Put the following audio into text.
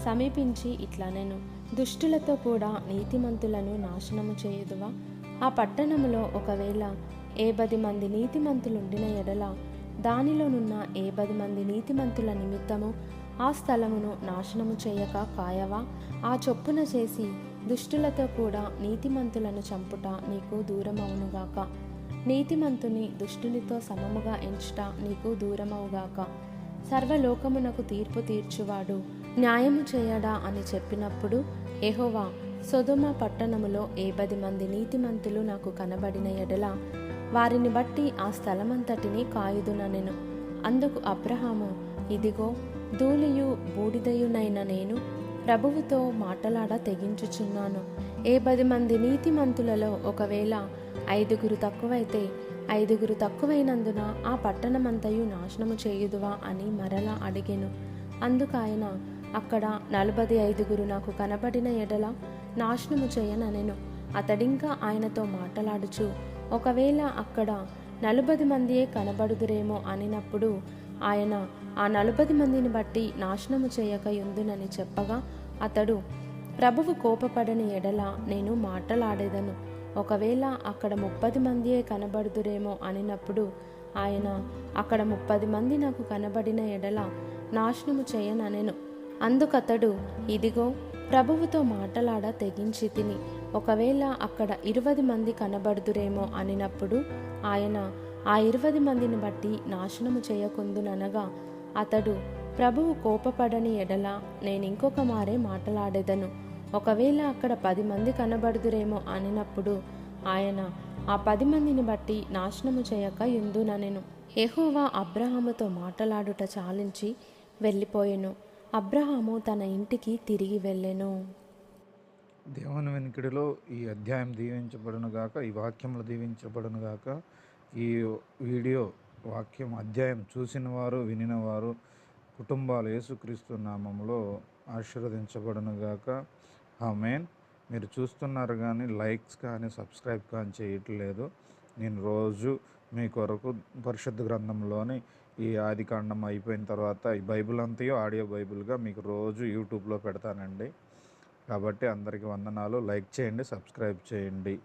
సమీపించి ఇట్లనెను, దుష్టులతో కూడా నీతిమంతులను నాశనము చేయుదువా? ఆ పట్టణములో ఒకవేళ 70 మంది నీతిమంతులుండిన ఎడల దానిలోనున్న 70 మంది నీతిమంతుల నిమిత్తము ఆ స్థలమును నాశనము చేయక కాయవా? ఆ చొప్పున చేసి దుష్టులతో కూడా నీతిమంతులను చంపుట నీకు దూరమవునుగాక. నీతిమంతుని దుష్టునితో సమముగా ఎంచుట నీకు దూరమవుగాక. సర్వలోకమునకు తీర్పు తీర్చువాడు న్యాయము చేయడా అని చెప్పినప్పుడు యెహోవా, సొదొమ పట్టణములో 70 మంది నీతిమంతులు నాకు కనబడిన ఎడల వారిని బట్టి ఆ స్థలమంతటిని కాయుదుననెను. అందుకు అబ్రహాము, ఇదిగో ధూళియు బూడిదయునైన నేను ప్రభువుతో మాటలాడ తెగించుచున్నాను. 70 మంది నీతిమంతులలో ఒకవేళ 5 తక్కువైతే 5 తక్కువైనందున ఆ పట్టణమంతయు నాశనము చేయుదువా అని మరలా అడిగెను. అందుకాయన, అక్కడ 45 నాకు కనబడిన ఎడల నాశనము చేయననెను. అతడింకా ఆయనతో మాటలాడుచు, ఒకవేళ అక్కడ 40 మందియే కనబడుదురేమో అనినప్పుడు ఆయన ఆ 40 మందిని బట్టి నాశనము చేయక యుందునని చెప్పగా అతడు, ప్రభువు కోపపడని ఎడల నేను మాటలాడేదను. ఒకవేళ అక్కడ 30 మందియే కనబడుదురేమో అనినప్పుడు ఆయన, అక్కడ 30 మంది నాకు కనబడిన ఎడల నాశనము చేయననెను. అందుకతడు, ఇదిగో ప్రభువుతో మాటలాడ తెగించి తిని, ఒకవేళ అక్కడ 20 మంది కనబడుదురేమో అనినప్పుడు ఆయన, ఆ 20 మందిని బట్టి నాశనము చేయకుందుననగా అతడు, ప్రభువు కోపపడని ఎడల నేనింకొక మారే మాటలాడేదను. ఒకవేళ అక్కడ 10 మంది కనబడుదురేమో అనినప్పుడు ఆయన, ఆ 10 మందిని బట్టి నాశనము చేయక యుందుననెను. యెహోవా అబ్రహాముతో మాటలాడుట చాలించి వెళ్ళిపోయెను. అబ్రహాము తన ఇంటికి తిరిగి వెళ్ళెను. దేవుని వెనుకడిలో ఈ అధ్యాయం దీవించబడును గాక, ఈ వాక్యములు దీవించబడును గాక. ఈ వీడియో వాక్యం అధ్యాయం చూసిన వారు, వినిన వారు కుటుంబాలు యేసుక్రీస్తు నామములో ఆశీర్వదించబడును గాక. ఆమేన్. మీరు చూస్తున్నారు కానీ లైక్స్ కానీ సబ్స్క్రైబ్ కానీ చేయట్లేదు. నేను రోజు మీ కొరకు పరిశుద్ధ గ్రంథంలోని ఈ ఆదికాండం అయిపోయిన తర్వాత ఈ బైబిల్ అంతయో ఆడియో బైబిల్గా మీకు రోజు యూట్యూబ్లో పెడతానండి. కాబట్టి అందరికీ వందనాలు. లైక్ చేయండి, సబ్స్క్రైబ్ చేయండి.